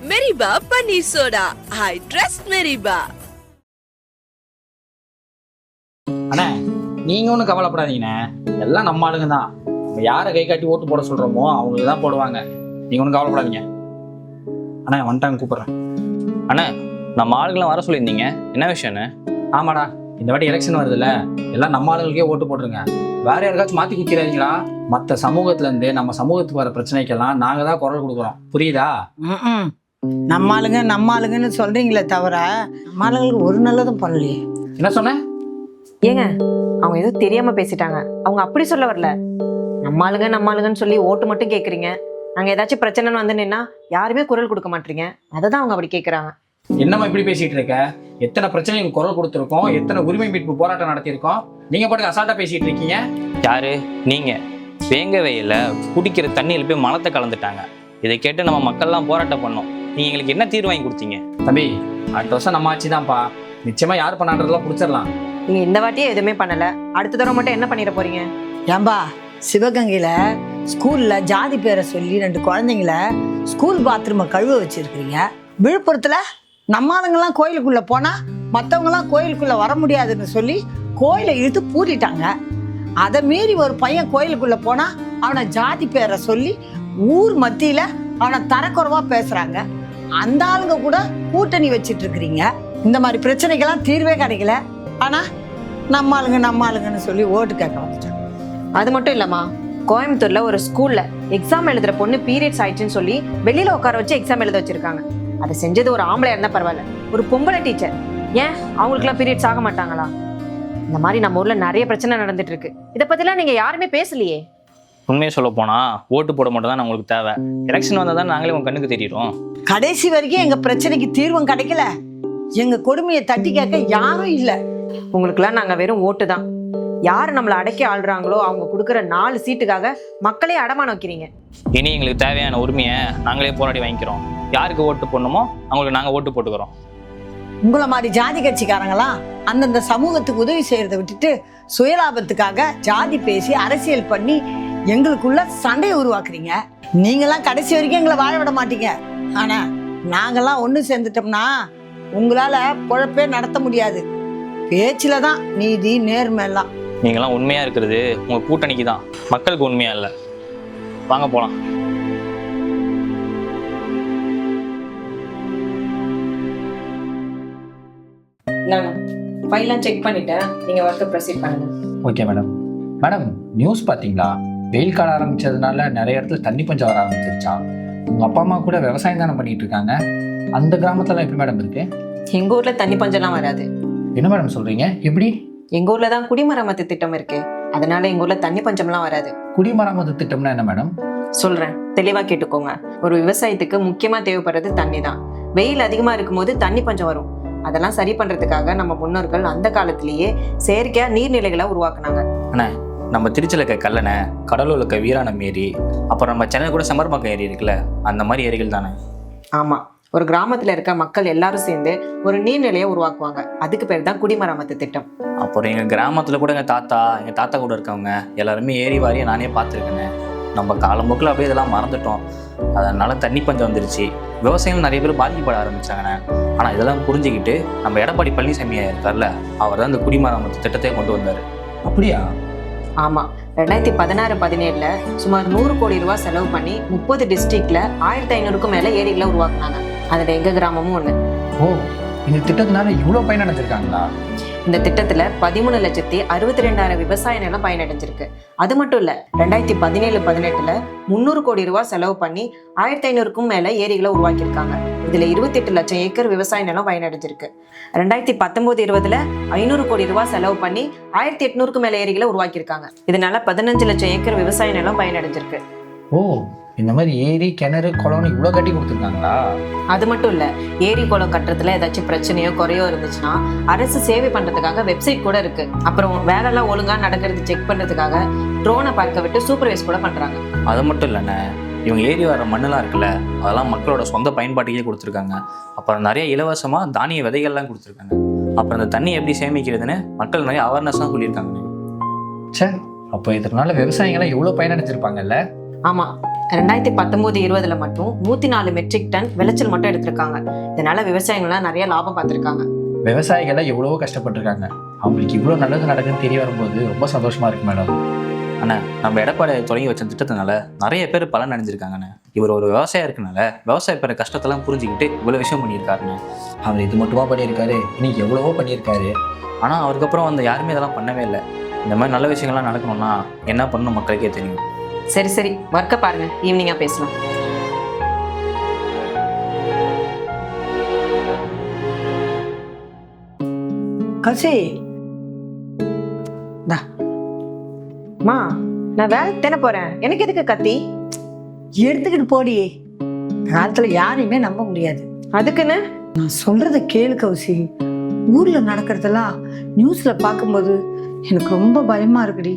மெரிபா பன்னீர் soda. I trust மெரிபா. அண்ணா நீங்க ஒன்றும் கவலைப்படாதீங்கண்ணே, எல்லாம் நம்ம ஆளுங்க தான். நம்ம யாரை கை காட்டி ஓட்டு போட சொல்றோமோ அவங்களுக்கு தான் போடுவாங்க. நீங்க ஒன்றும் கவலைப்படாதீங்க. அண்ணா வந்துட்டாங்க, கூப்பிடுறேன். அண்ணா நம்ம ஆளுங்களாம் வர சொல்லியிருந்தீங்க, என்ன விஷயம்ண்ணே? ஆமாடா, இந்த வாட்டி எலெக்ஷன் வருதுல்ல, எல்லாம் நம்ம ஆளுங்களுக்கே ஓட்டு போட்டுருங்க. வேற யாருக்காச்சும் மாத்தி குத்திடாதீங்களா? மற்ற சமூகத்துல இருந்து நம்ம சமூகத்துக்கு வர பிரச்சனைக்கெல்லாம் நாங்க தான் குரல் கொடுக்குறோம், புரியுதா? நம்ம ஆளுங்கன்னு சொல்றீங்களே தவிர நம்ம ஆளுங்களுக்கு ஒரு நல்லதும் பண்ணலையே. என்ன சொன்ன? ஏங்க அவங்க ஏதோ தெரியாம பேசிட்டாங்க, அவங்க அப்படி சொல்ல வரல. நம்ம ஆளுங்கன்னு சொல்லி ஓட்டு மட்டும் கேக்குறீங்க. நாங்க ஏதாச்சும் பிரச்சனைன்னு வந்து நின்னா யாருமே குரல் கொடுக்க மாட்டீங்க, அதை தான் அவங்க அப்படி கேட்குறாங்க. என்னம்மா இப்படி பேசிட்டு இருக்க? எத்தனை பிரச்சனைக்கு குரல் கொடுத்துருக்கோம், எத்தனை உரிமை மீட்பு போராட்டம் நடத்தியிருக்கோம். நீங்க பாட்டுக்கு அசால்ட்டா பேசிட்டு இருக்கீங்க. யாரு நீங்க? வேங்க வெயில குடிக்கிற தண்ணியில் போய் மலத்தை கலந்துட்டாங்க. இதை கேட்டு நம்ம மக்கள்லாம் போராட்டம் பண்ணோம். நீங்க எங்களுக்கு என்ன தீர்வு வாங்கி கொடுத்தீங்க? தம்பி, அடுத்த வருஷம் நம்ம ஆட்சி தான்ப்பா, நிச்சயமா யார் பண்ணான்றதெல்லாம் பிடிச்சிடலாம். நீங்க இந்த வாட்டியே எதுவுமே பண்ணல, அடுத்த தடவை மட்டும் என்ன பண்ணிட போறீங்க? ஏம்பா, சிவகங்கையில ஸ்கூல்ல ஜாதி பேரை சொல்லி 2 குழந்தைங்கள ஸ்கூல் பாத்ரூமை கழுவ வச்சிருக்கிறீங்க. விழுப்புரத்துல நம்ம ஆளுங்கெல்லாம் கோயிலுக்குள்ள போனா மற்றவங்கலாம் கோயிலுக்குள்ள வர முடியாதுன்னு சொல்லி கோயிலை இழுத்து பூட்டிட்டாங்க. அதை மீறி ஒரு பையன் கோயிலுக்குள்ள போனா அவனை ஜாதி பேரை சொல்லி ஊர் மத்தியில அவனை தரக்குறைவா பேசுறாங்க. அந்த ஆளுங்க கூட கூட்டணி வச்சிட்டு இருக்கிறீங்க. இந்த மாதிரி பிரச்சனைக்கெல்லாம் தீர்வே கிடைக்கல. ஆனா நம்ம ஆளுங்கன்னு சொல்லி ஓட்டு கேட்க வந்துட்டாங்க. அது மட்டும் இல்லம்மா, கோயம்புத்தூர்ல ஒரு ஸ்கூல்ல எக்ஸாம் எழுதுற பொண்ணு பீரியட்ஸ் ஆயிடுச்சுன்னு சொல்லி வெளியில உட்கார வச்சு எக்ஸாம் எழுத வச்சிருக்காங்க. அதை செஞ்சது ஒரு ஆம்பளையா இருந்தா பரவாயில்ல, ஒரு பொம்பளை டீச்சர். ஏன் அவங்களுக்குலாம் பீரியட்ஸ் ஆக மாட்டாங்களா? இந்த மாதிரி நம்ம ஊர்ல நிறைய பிரச்சனை நடந்துட்டு இருக்கு. இதை பத்திலாம் நீங்க யாருமே பேசலையே. உண்மையை சொல்ல போனா ஓட்டு போட மட்டும் தான் உங்களுக்கு தேவை. எலெக்ஷன் வந்தா தான் நாங்களே உங்க கண்ணுக்கு தெரியும். கடைசி வரைக்கும் எங்க பிரச்சனைக்கு தீர்வும் கிடைக்கல. எங்க கொடுமையை தட்டி கேட்க யாரும் இல்ல. உங்களுக்குலாம் நாங்க வெறும் ஓட்டு தான். யாரு நம்மளை அடக்கி ஆள்றாங்களோ அவங்க கொடுக்குற 4 சீட்டுக்காக மக்களே அடமானம் வைக்கிறீங்க. இனி எங்களுக்கு தேவையான உரிமையை நாங்களே போராடி வாங்கிக்கிறோம். யாருக்கு ஓட்டு போடணுமோ அவங்களுக்கு நாங்க ஓட்டு போட்டுக்கிறோம். உங்களை மாதிரி ஜாதி கட்சிக்காரங்களாம் அந்தந்த சமூகத்துக்கு உதவி செய்யறதை விட்டுட்டு சுயலாபத்துக்காக ஜாதி பேசி அரசியல் பண்ணி எங்களுக்குள்ள சண்டையை உருவாக்குறீங்க. நீங்களாம் கடைசி வரைக்கும் எங்களை வாழ விட மாட்டீங்க. ஆனா நாங்கெல்லாம் ஒண்ணு சேர்ந்துட்டோம்னா உங்களால பொழப்பே நடத்த முடியாது. பேச்சுல தான் நீதி நேர்மை எல்லாம். நீங்களாம் உண்மையா இருக்கிறது உங்க கூட்டணிக்கு தான், மக்களுக்கு உண்மையா இல்லை. வாங்க போலாம். ஃபைல்லாம் செக் பண்ணிட்டேன், நீங்க ஒர்க்கை ப்ரொசீட் பண்ணுங்க. Okay madam. மேடம், நியூஸ் பார்த்தீங்களா? வெயில் காலம் ஆரம்பிச்சதுனால நிறைய இடத்துல தண்ணி பஞ்சம் வர ஆரம்பிச்சிருச்சா? உங்க அப்பா அம்மா கூட விவசாயம் தானே பண்ணிட்டு இருக்காங்க. அந்த கிராமத்துல எப்படி மேடம் இருக்கு? எங்க ஊர்ல தண்ணி பஞ்சம்லாம் வராது. என்ன மேடம் சொல்றீங்க? எப்படி? எங்க ஊர்ல தான் குடிமராமத்து திட்டம் இருக்கு, அதனால எங்க ஊர்ல தண்ணி பஞ்சம்லாம் வராது. குடிமராமத்து திட்டம்னா என்ன மேடம்? சொல்றேன், தெளிவா கேட்டுக்கோங்க. ஒரு விவசாயத்துக்கு முக்கியமா தேவைப்படுறது தண்ணி தான். வெயில் அதிகமா இருக்கும்போது தண்ணி பஞ்சம் வரும். அதெல்லாம் சரி பண்றதுக்காக நம்ம முன்னோர்கள் அந்த காலத்திலேயே செயற்கையா நீர்நிலைகளை உருவாக்குனாங்க. அண்ணா, நம்ம திருச்சியில் இருக்க கல்லணை, கடலூர் இருக்க வீராணம் ஏரி, அப்புறம் நம்ம சென்னை கூட செம்பரம்பாக்கம் ஏரி இருக்குல்ல, அந்த மாதிரி ஏரிகள் தானே? ஆமா, ஒரு கிராமத்துல இருக்க மக்கள் எல்லாரும் சேர்ந்து ஒரு நீர்நிலையை உருவாக்குவாங்க. அதுக்கு பேர் தான் குடிமராமத்து திட்டம். அப்புறம் எங்கள் கிராமத்தில் கூட எங்கள் தாத்தா கூட இருக்கவங்க எல்லாருமே ஏரி வாரியை நானே பார்த்துருக்கேன்னு. நம்ம காலம்போக்கில் அப்படியே இதெல்லாம் மறந்துட்டோம். அதனால தண்ணி பஞ்சம் வந்துருச்சு. விவசாயிகள் நிறைய பேர் பாதிக்கப்பட ஆரம்பிச்சாங்கண்ணே. ஆனால் இதெல்லாம் புரிஞ்சுக்கிட்டு நம்ம எடப்பாடி பழனிசாமி இருக்கார்ல, அவர் தான் இந்த குடிமராமத்து திட்டத்தை கொண்டு வந்தார். அப்படியா? ஆமா, 2016-17 சுமார் 100 கோடி ரூபாய் செலவு பண்ணி 30 டிஸ்ட்ரிக்ட்ல 1500க்கும் மேல ஏரிகளை உருவாக்குனாங்க. அதுல எங்க கிராமமும் ஒண்ணு. ஓ, இந்த திட்டத்தினால இவ்வளவு பயனடைஞ்சிருக்காங்களா? இந்த திட்டத்துல 13,62,000 விவசாய நிலம் பயனடைஞ்சிருக்கு. அது மட்டும் இல்ல, 2017-18 300 கோடி ரூபாய் செலவு பண்ணி 1500க்கும் மேல ஏரிகளை உருவாக்கியிருக்காங்க. இதுல 28 லட்சம் ஏக்கர் விவசாய நிலம் பயனடைஞ்சிருக்கு. 2019-20 500 கோடி ரூபாய் செலவு பண்ணி 1800க்கும் மேல ஏரிகளை உருவாக்கியிருக்காங்க. இதனால 15 லட்சம் ஏக்கர் விவசாய நிலம் பயனடைஞ்சிருக்கு. ஓ, இந்த மாதிரி ஏரி கிணறு குளம்னு இவ்வளோ கட்டி கொடுத்துருக்காங்களா? அது மட்டும் இல்ல, ஏரி குளம் கட்டுறதுல ஏதாச்சும் பிரச்சனையோ குறையோ இருந்துச்சுன்னா அரசு சேவை பண்றதுக்காக வெப்சைட் கூட இருக்கு. அப்புறம் வேலைலாம் ஒழுங்கா நடக்கிறது செக் பண்றதுக்காக ட்ரோனை பார்க்க விட்டு சூப்பர்வைஸ் கூட பண்றாங்க. அது மட்டும் இல்லைண்ணே, இவங்க ஏரி வர மண்ணெல்லாம் இருக்குல்ல, அதெல்லாம் மக்களோட சொந்த பயன்பாட்டுக்கே கொடுத்துருக்காங்க. அப்புறம் நிறைய இலவசமாக தானிய விதைகள்லாம் கொடுத்துருக்காங்க. அப்புறம் அந்த தண்ணி எப்படி சேமிக்கிறதுன்னு மக்கள் நிறைய அவேர்னஸ்லாம் சொல்லியிருக்காங்க. சே, அப்போ இதனால விவசாயிகள்லாம் எவ்வளோ பயனடைஞ்சிருப்பாங்கல்ல? ஆமா, 2019-20 மட்டும் 104 மெட்ரிக் டன் விளைச்சல் மட்டும் எடுத்திருக்காங்க. இதனால விவசாயிகள்லாம் நிறைய லாபம் பார்த்துருக்காங்க. விவசாயிகள்லாம் எவ்வளவோ கஷ்டப்பட்டிருக்காங்க. அவங்களுக்கு இவ்வளோ நல்லது நடக்குன்னு தெரிய வரும்போது ரொம்ப சந்தோஷமா இருக்கு மேடம். அண்ணா, நம்ம எடப்பாடி தொடங்கி வச்ச திட்டத்தினால நிறைய பேர் பலன் அடைஞ்சிருக்காங்கண்ணே. இவர் ஒரு விவசாயம் இருக்கனால விவசாய பேர கஷ்டத்தெல்லாம் புரிஞ்சுக்கிட்டு இவ்வளோ விஷயம் பண்ணியிருக்காருண்ணே. அவர் இது மட்டுமா பண்ணியிருக்காரு, இன்னைக்கு எவ்வளவோ பண்ணியிருக்காரு. ஆனால் அவருக்கப்புறம் வந்து யாருமே இதெல்லாம் பண்ணவே இல்லை. இந்த மாதிரி நல்ல விஷயங்கள்லாம் நடக்கணும்னா என்ன பண்ணணும் மக்களுக்கே தெரியும். சரி ஒர்க்கை பாருங்க, ஈவினிங்கா பேசலாம். கசி மா, நான் வேலைக்கு தானே போறேன், எனக்கு எதுக்கு கத்தி? எடுத்துக்கிட்டு போடி. காலத்துல யாரையுமே நம்ப முடியாது. அதுக்குன்னு நான் சொல்றத கேளு கௌசி. ஊர்ல நடக்கிறதெல்லாம் நியூஸ்ல பார்க்கும்போது எனக்கு ரொம்ப பயமா இருக்குடி.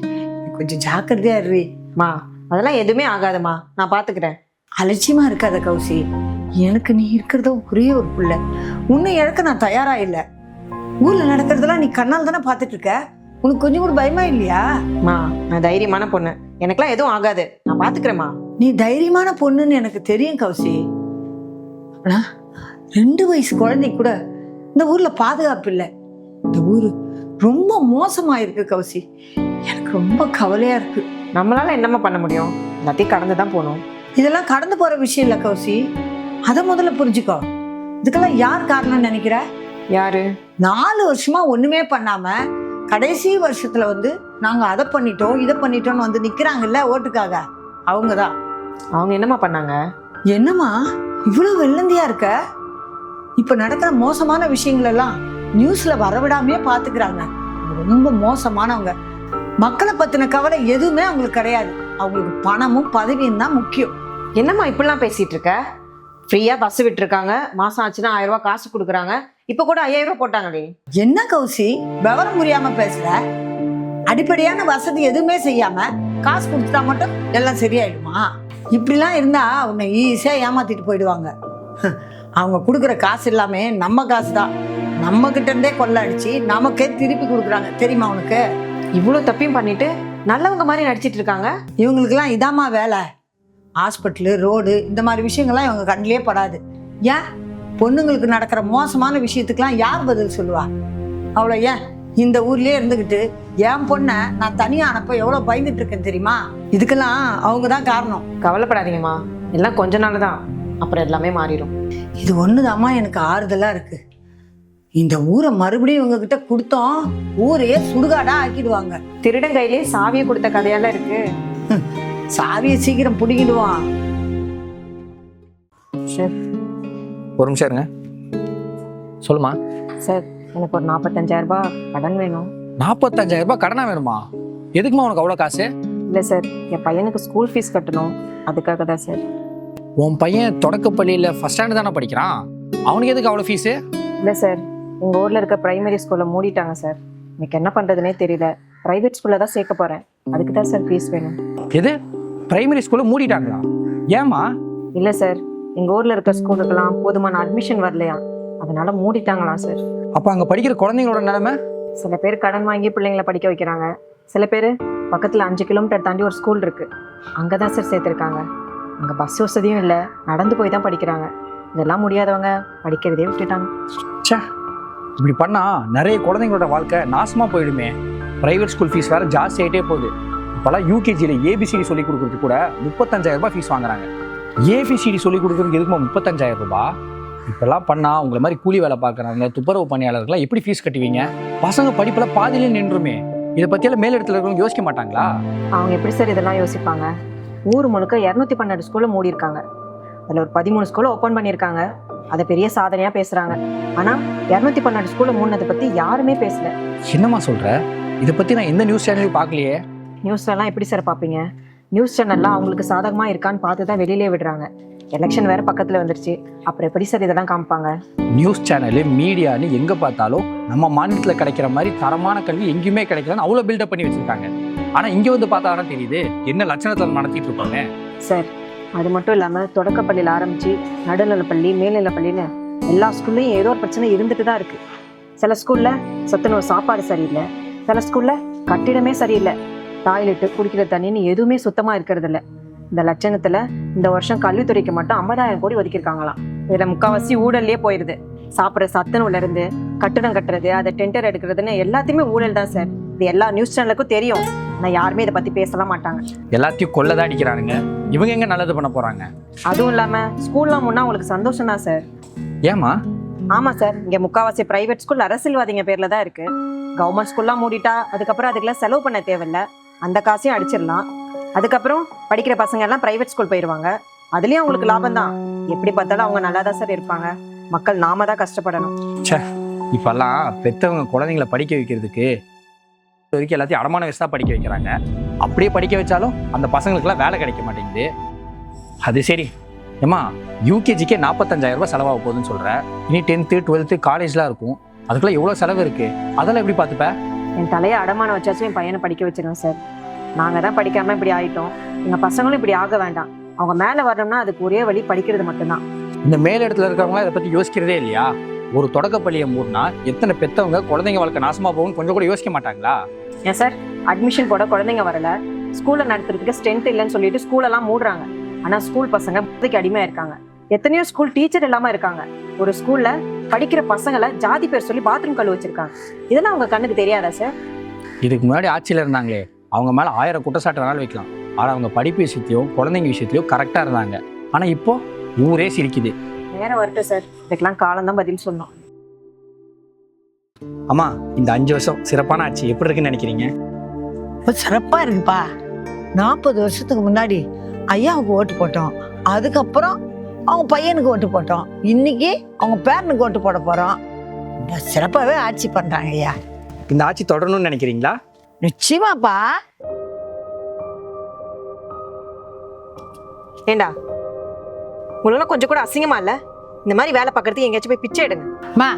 கொஞ்சம் ஜாக்கிரதையா இருவி. மா, அதெல்லாம் எதுவுமே ஆகாதம்மா, நான் பாத்துக்கிறேன். அலட்சியமா இருக்காத கௌசி. எனக்கு நீ இருக்கிறத ஒரே ஒரு பிள்ளை. உன்னை இழக்க நான் தயாரா இல்லை. ஊர்ல நடக்கிறதெல்லாம் நீ கண்ணால் தானே பார்த்துட்டு இருக்க. உனக்கு கொஞ்சம் கூட பயமா இல்லையா? மா, நான் தைரியமான பொண்ணு, எனக்கெல்லாம் எதுவும் ஆகாது, நான் பாத்துக்கிறேம்மா. நீ தைரியமான பொண்ணுன்னு எனக்கு தெரியும் கௌசி. ஆனா 2 வயசு குழந்தை கூட இந்த ஊர்ல பாதுகாப்பு இல்லை. இந்த ஊரு ரொம்ப மோசமா இருக்கு கௌசி. எனக்கு ரொம்ப கவலையா இருக்கு. நம்மளால என்னம்மா பண்ண முடியும்? எல்லாத்தையும் கடந்து தான் போகணும். இதெல்லாம் கடந்து போற விஷயம் இல்லை கௌசி. அதை முதல்ல புரிஞ்சுக்கோ. இதுக்கெல்லாம் யார் காரணம்னு நினைக்கிற? யாரு? 4 வருஷமா ஒண்ணுமே பண்ணாம கடைசி வருஷத்துல வந்து நாங்க அதை பண்ணிட்டோம் இதை பண்ணிட்டோம்னு வந்து நிக்கிறாங்கல்ல ஓட்டுக்காக, அவங்கதான். அவங்க என்னம்மா பண்ணாங்க? என்னம்மா இவ்வளவு வெள்ளந்தியா இருக்க? இப்ப நடக்கிற மோசமான விஷயங்கள் எல்லாம் நியூஸ்ல வரவிடாமே பாத்துக்கிறாங்க. ரொம்ப மோசமானவங்க. மக்களை பத்தின கவலை எதுவுமே அவங்களுக்கு கிடையாது. அவங்களுக்கு பணமும் பதவியும் தான் முக்கியம். என்னம்மா இப்படிலாம் பேசிட்டு இருக்க? ஃப்ரீயா பஸ் விட்டுருக்காங்க, மாசம் ஆச்சுன்னா 1000 ரூபாய் காசு கொடுக்குறாங்க. இப்ப கூட 5000 ரூபாய் போட்டாங்களே. என்ன கௌசி விவரம் புரியாம பேசுற? அடிப்படையான வசதி எதுவுமே செய்யாம காசு கொடுத்துட்டா மட்டும் எல்லாம் சரியாயிடுமா? இப்படிலாம் இருந்தா உன்னை ஈஸியா ஏமாத்திட்டு போயிடுவாங்க. அவங்க கொடுக்குற காசு எல்லாமே நம்ம காசு தான். நம்ம கிட்ட இருந்தே கொள்ள அடிச்சு நமக்கே திருப்பி கொடுக்குறாங்க. தெரியுமா உனக்கு? இவ்வளவு தப்பையும் பண்ணிட்டு நல்லவங்க மாதிரி நடிச்சிட்டு இருக்காங்க. இவங்களுக்கெல்லாம் இதாம்மா வேலை. ஹாஸ்பிட்டலு, ரோடு, இந்த மாதிரி விஷயங்கள்லாம் இவங்க கண்ணிலே படாது. ஏன் பொண்ணுங்களுக்கு நடக்கிற மோசமான விஷயத்துக்கெல்லாம் யார் பதில் சொல்லுவா? அவ்வளோ ஏன் இந்த ஊர்லயே இருந்துக்கிட்டு என் பொண்ணை நான் தனியா அனுப்ப எவ்வளவு பயந்துட்டு இருக்கேன் தெரியுமா? இதுக்கெல்லாம் அவங்க தான் காரணம். கவலைப்படாதீங்கம்மா, எல்லாம் கொஞ்ச நாள் தான், அப்புறம் எல்லாமே மாறிடும். இது ஒண்ணுதாம்மா எனக்கு ஆறுதலா இருக்கு. இந்த ஊரை மறுபடியும் இவங்க கிட்ட கொடுத்தோம், ஊரையே சுடுகாடா ஆக்கிடுவாங்க. திருடன் கையிலே சாவியை கொடுத்த கதையெல்லாம் இருக்கு. சாவியை சீக்கிரம் பிடிக்கிடுவான். சார், ஒரு நிமிஷம் இருங்க. சொல்லுமா. சார், எனக்கு ஒரு 45,000 ரூபாய் கடன் வேணும். 45,000 ரூபாய் கடனா வேணுமா? எதுக்குமா உனக்கு அவ்வளோ காசு? இல்லை சார், என் பையனுக்கு ஸ்கூல் ஃபீஸ் கட்டணும், அதுக்காக தான் சார். உன் பையன் தொடக்கப்பள்ளியில் ஃபர்ஸ்ட் ஸ்டாண்டர்ட் தானே படிக்கிறான், அவனுக்கு எதுக்கு அவ்வளோ ஃபீஸு? இல்லை சார், எங்கள் ஊரில் இருக்க பிரைமரி ஸ்கூலில் மூடிட்டாங்க சார். எனக்கு என்ன பண்ணுறதுனே தெரியல. ப்ரைவேட் ஸ்கூலில் தான் சேர்க்க போகிறேன், அதுக்கு தான் சார் ஃபீஸ் வேணும். எது, பிரைமரி ஸ்கூலில் மூடிட்டாங்களா? ஏமா? இல்லை சார், எங்கள் ஊரில் இருக்க ஸ்கூலுக்கெல்லாம் போதுமான அட்மிஷன் வரலையா, அதனால மூடிட்டாங்களாம் சார். அப்போ அங்கே படிக்கிற குழந்தைங்களோட நிலைமை? சில பேர் கடன் வாங்கி பிள்ளைங்களை படிக்க வைக்கிறாங்க. சில பேர் பக்கத்தில் 5 கிலோமீட்டர் தாண்டி ஒரு ஸ்கூல் இருக்குது, அங்கே தான் சார் சேர்த்துருக்காங்க. அங்கே பஸ் வசதியும் இல்லை, நடந்து போய் தான் படிக்கிறாங்க. இதெல்லாம் முடியாதவங்க படிக்கிறதே விட்டுட்டாங்க. சே, இப்படி பண்ணால் நிறைய குழந்தைங்களோட வாழ்க்கை நாசமாக போயிடுமே. ப்ரைவேட் ஸ்கூல் ஃபீஸ் வேறு ஜாஸ்தி ஆகிட்டே போகுது. இப்போல்லாம் யூகேஜியில் ஏபிசிடி சொல்லிக் கொடுக்குறது கூட 35,000 ரூபாய் ஃபீஸ் வாங்குறாங்க. ஏபிசிடி சொல்லிக் கொடுக்குறதுக்கு எதுக்குமா 35,000 ரூபாய்? இப்பெல்லாம் பண்ணால் உங்களை மாதிரி கூலி வேலை பார்க்குறாங்க, துப்புரவு பணியாளர்கள்லாம் எப்படி ஃபீஸ் கட்டுவீங்க? பசங்க படிப்பில் பாதியிலே நின்றுமே. இதை பற்றியெல்லாம் மேலிடத்துல இருக்கிறவங்க யோசிக்க மாட்டாங்களா? அவங்க எப்படி சார் இதெல்லாம் யோசிப்பாங்க? ஊர் முழுக்க 212 ஸ்கூலில் மூடி இருக்காங்க. அதில் ஒரு 13 ஸ்கூலை ஓப்பன் பண்ணியிருக்காங்க. அதை பெரிய சாதனையாக பேசுகிறாங்க. ஆனால் 212 ஸ்கூலில் மூடினதை பற்றி யாருமே பேசல. என்னம்மா சொல்கிற? இதை பற்றி நான் எந்த நியூஸ் சேனலையும் பார்க்கலையே. நியூஸ்லலாம் எப்படி சார் பார்ப்பீங்க? நியூஸ் சேனல்லாம் அவங்களுக்கு சாதகமாக இருக்கான்னு பார்த்து தான் வெளியிலே விடுறாங்க. எலெக்ஷன் வேறு பக்கத்தில் வந்துருச்சு, அப்புறம் எப்படி சார் இதெல்லாம் காமிப்பாங்க? நியூஸ் சேனலு, மீடியான்னு எங்கே பார்த்தாலும் நம்ம மாநிலத்தில் கிடைக்கிற மாதிரி தரமான கல்வி எங்கேயுமே கிடைக்கலன்னு அவ்வளோ பில்டப் பண்ணி வச்சுருக்காங்க. ஆனால் இங்கே வந்து பார்த்தா தான் தெரியுது என்ன லட்சணத்தில் நடத்திட்டு இருப்பாங்க. சார், அது மட்டும் இல்லாமல் தொடக்கப்பள்ளியில் ஆரம்பித்து நடுநிலைப்பள்ளி, மேல்நிலைப்பள்ளின்னு எல்லா ஸ்கூல்லையும் ஏதோ ஒரு பிரச்சனை இருந்துட்டு தான் இருக்குது. சில ஸ்கூலில் சத்துணவு சாப்பாடு சரியில்லை, சில ஸ்கூலில் கட்டிடமே சரியில்லை, டாய்லெட்டு, குடிக்கிற தண்ணின்னு எதுவுமே சுத்தமாக இருக்கிறது இல்லை. இந்த லட்சணத்துல இந்த வருஷம் கல்வித்துறைக்கு மட்டும் 50,000 கோடி ஒதுக்கியிருக்காங்களாம். இதுல முக்காவாசி ஊழல்லே போயிருது. சாப்பிட்ற சத்துணவுல இருந்து கட்டடம் கட்டுறது, அதை டெண்டர் எடுக்கிறதுன்னு எல்லாத்தையுமே ஊழல் தான் சார். இது எல்லா நியூஸ் சேனலுக்கும் தெரியும். ஆனா யாருமே இதை பத்தி பேசலாம் மாட்டாங்க. எல்லாத்தையும் கொள்ளதான் அடிக்கிறானுங்க. இவங்க எங்க நல்லது பண்ண போறாங்க? அதுவும் இல்லாம ஸ்கூல்லாம் முன்னா உங்களுக்கு சந்தோஷம் தான் சார். ஏமா? ஆமா சார், இங்க முக்காவாசி பிரைவேட் ஸ்கூல் அரசியல்வாதிங்க பேர்ல தான் இருக்கு. கவர்மெண்ட் ஸ்கூல்லாம் மூடிட்டா அதுக்கப்புறம் அதுக்கெல்லாம் செலவு பண்ண தேவையில்ல, அந்த காசையும் அடிச்சிடலாம். அதுக்கப்புறம் படிக்கிற பசங்க எல்லாம் பிரைவேட் ஸ்கூல் போயிடுவாங்க. அதுலயும் அவங்களுக்கு லாபம் தான். எப்படி பார்த்தாலும் அவங்க நல்லா தான் சார் இருப்பாங்க. மக்கள் நாம தான் கஷ்டப்படணும். இப்பெல்லாம் பெற்றவங்க குழந்தைங்களை படிக்க வைக்கிறதுக்கு வரைக்கும் எல்லாத்தையும் அடமான வச்சு தான் படிக்க வைக்கிறாங்க. அப்படியே படிக்க வச்சாலும் அந்த பசங்களுக்குலாம் வேலை கிடைக்க மாட்டேங்குது. அது சரி ஏம்மா, யூகேஜிக்கே 45,000 ரூபாய் செலவாக போகுதுன்னு சொல்ற. இனி 10th 12th காலேஜ்லாம் இருக்கும், அதுக்குலாம் எவ்வளோ செலவு இருக்கு? அதெல்லாம் எப்படி பார்த்துப்ப? என் தலையை அடமானம் வச்சாச்சும் என் பையனை படிக்க வச்சிருவேன் சார். நாங்கள் தான் படிக்காம இப்படி ஆயிட்டோம். எங்கள் பசங்களும் இப்படி ஆக வேண்டாம். அவங்க மேலே வரணும்னா அதுக்கு ஒரே வழி படிக்கிறது மட்டும்தான். இந்த மேல் இடத்துல இருக்கிறவங்க இதை பற்றி யோசிக்கிறதே இல்லையா? ஒரு தொடக்கப்பள்ளியை மூடினா எத்தனை பெற்றவங்க குழந்தைங்க வாழ்க்கை நாசமாக போகும்னு கொஞ்சம் கூட யோசிக்க மாட்டாங்களா? ஏன் சார், அட்மிஷன் போட குழந்தைங்க வரல, ஸ்கூலில் நடத்துறதுக்கு ஸ்ட்ரென்த் இல்லைன்னு சொல்லிட்டு ஸ்கூலெல்லாம் மூடுறாங்க. ஆனால் ஸ்கூல் பசங்க புதைக்கு அடிமையாக இருக்காங்க. எத்தனையோ ஸ்கூல் டீச்சர் இல்லாமல் இருக்காங்க. ஒரு ஸ்கூலில் படிக்கிற பசங்களை ஜாதி பேர் சொல்லி பாத்ரூம் கழுவு வச்சிருக்காங்க. இதெல்லாம் அவங்க கண்ணுக்கு தெரியாதா சார்? இதுக்கு முன்னாடி ஆட்சியில் இருந்தாங்களே, அவங்க மேலே 1000 குற்றச்சாட்டு வேணாலும் வைக்கலாம். ஆனால் அவங்க படிப்பு விஷயத்தையும் குழந்தைங்க விஷயத்தையும் கரெக்டாக இருந்தாங்க. ஆனால் இப்போ ஊரே சிரிக்குது. நேரம் வரட்டும் சார், இதுக்கெல்லாம் காலம்தான் பதில் சொன்னோம். அம்மா, இந்த 5 வருஷம் சிறப்பான ஆட்சி எப்படி இருக்குன்னு நினைக்கிறீங்க? சிறப்பா இருக்குப்பா. 40 வருஷத்துக்கு முன்னாடி ஐயாவுக்கு ஓட்டு போட்டோம், அதுக்கப்புறம் அவங்க பையனுக்கு ஓட்டு போட்டோம், இன்னைக்கு அவங்க பேரனுக்கு ஓட்டு போட போறோம். சிறப்பாவே ஆட்சி பண்றாங்க ஐயா. இந்த ஆட்சி தொடரணும்னு நினைக்கிறீங்களா? நிச்சயமாப்பா. ஏண்டா, உங்களுக்கு கொஞ்சம் கூட அசிங்கமா இல்ல? இந்த மாதிரி வேலை பார்க்கறதுக்கு எங்கேயாச்சும் போய் பிச்சை எடுங்க. மா,